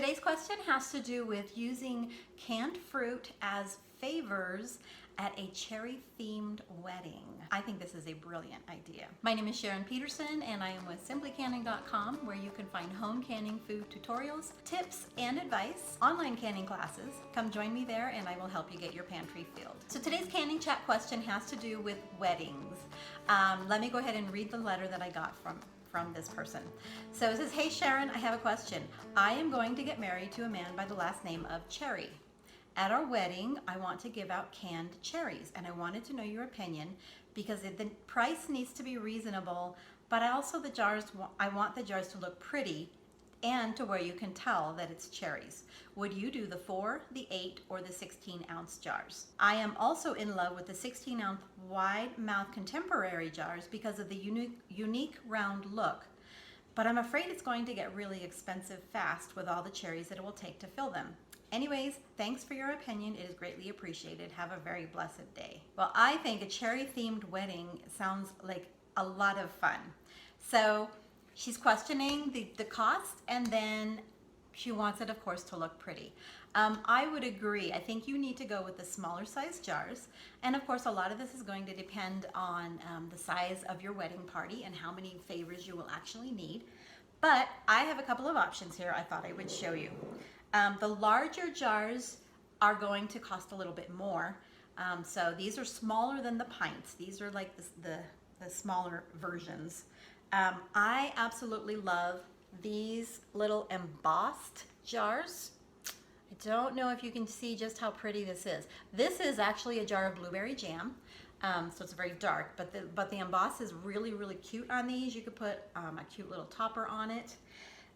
Today's question has to do with using canned fruit as favors at a cherry-themed wedding. I think this is a brilliant idea. My name is Sharon Peterson and I am with simplycanning.com, where you can find home canning food tutorials, tips, and advice, online canning classes. Come join me there and I will help you get your pantry filled. So today's canning chat question has to do with weddings. Let me go ahead and read the letter that I got from this person. So it says, "Hey Sharon, I have a question. I am going to get married to a man by the last name of Cherry. At our wedding, I want to give out canned cherries, and I wanted to know your opinion because the price needs to be reasonable, but I want the jars to look pretty and to where you can tell that it's cherries. Would you do the 4, the 8, or the 16-ounce jars? I am also in love with the 16-ounce wide mouth contemporary jars because of the unique round look, but I'm afraid it's going to get really expensive fast with all the cherries that it will take to fill them. Anyways, thanks for your opinion. It is greatly appreciated. Have a very blessed day." Well, I think a cherry-themed wedding sounds like a lot of fun. So she's questioning the cost, and then she wants it, of course, to look pretty. I would agree. I think you need to go with the smaller size jars. And of course, a lot of this is going to depend on the size of your wedding party and how many favors you will actually need. But I have a couple of options here I thought I would show you. The larger jars are going to cost a little bit more. So these are smaller than the pints. These are like the smaller versions. I absolutely love these little embossed jars. I don't know if you can see just how pretty this is. This is actually a jar of blueberry jam, so it's very dark, but the emboss is really, really cute on these. You could put a cute little topper on it.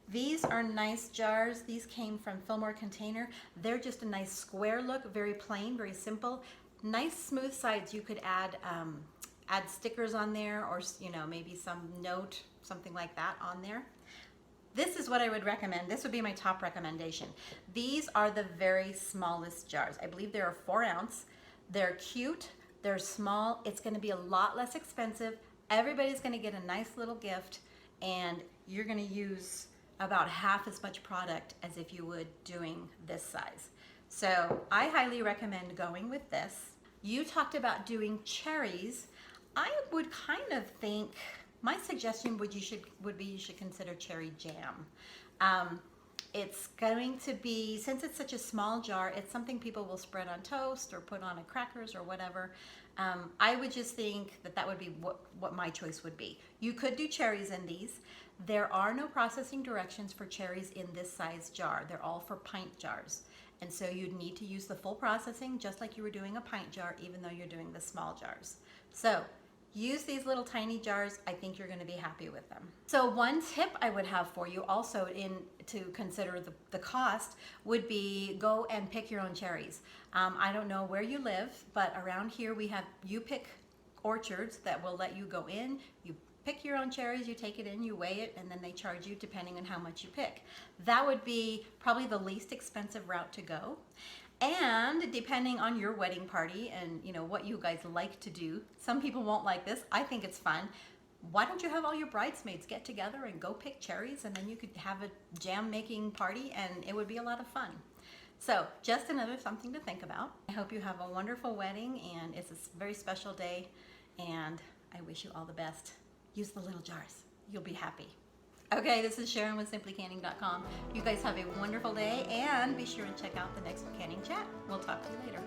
These are nice jars. These came from Fillmore Container. They're just a nice square look, very plain, very simple. Nice smooth sides. You could add stickers on there, or maybe some note, something like that on there. This is what I would recommend. This would be my top recommendation. These are the very smallest jars. I believe they're a 4-ounce. They're cute. They're small. It's going to be a lot less expensive. Everybody's going to get a nice little gift, and you're going to use about half as much product as if you would doing this size. So I highly recommend going with this. You talked about doing cherries. I would kind of think, my suggestion would be you should consider cherry jam. It's going to be, since it's such a small jar, it's something people will spread on toast or put on crackers or whatever. I would just think that would be what my choice would be. You could do cherries in these. There are no processing directions for cherries in this size jar. They're all for pint jars. And so you'd need to use the full processing just like you were doing a pint jar, even though you're doing the small jars. So use these little tiny jars. I think you're going to be happy with them. So one tip I would have for you also to consider the cost would be go and pick your own cherries. I don't know where you live, but around here we have you-pick orchards that will let you go in, you pick your own cherries, you take it in, you weigh it, and then they charge you depending on how much you pick. That would be probably the least expensive route to go. And depending on your wedding party and what you guys like to do, some people won't like this. I think it's fun. Why don't you have all your bridesmaids get together and go pick cherries, and then you could have a jam making party, and it would be a lot of fun. So just another something to think about. I hope you have a wonderful wedding, and it's a very special day, and I wish you all the best. Use the little jars. You'll be happy. Okay, this is Sharon with simplycanning.com. You guys have a wonderful day, and be sure to check out the next canning chat. We'll talk to you later.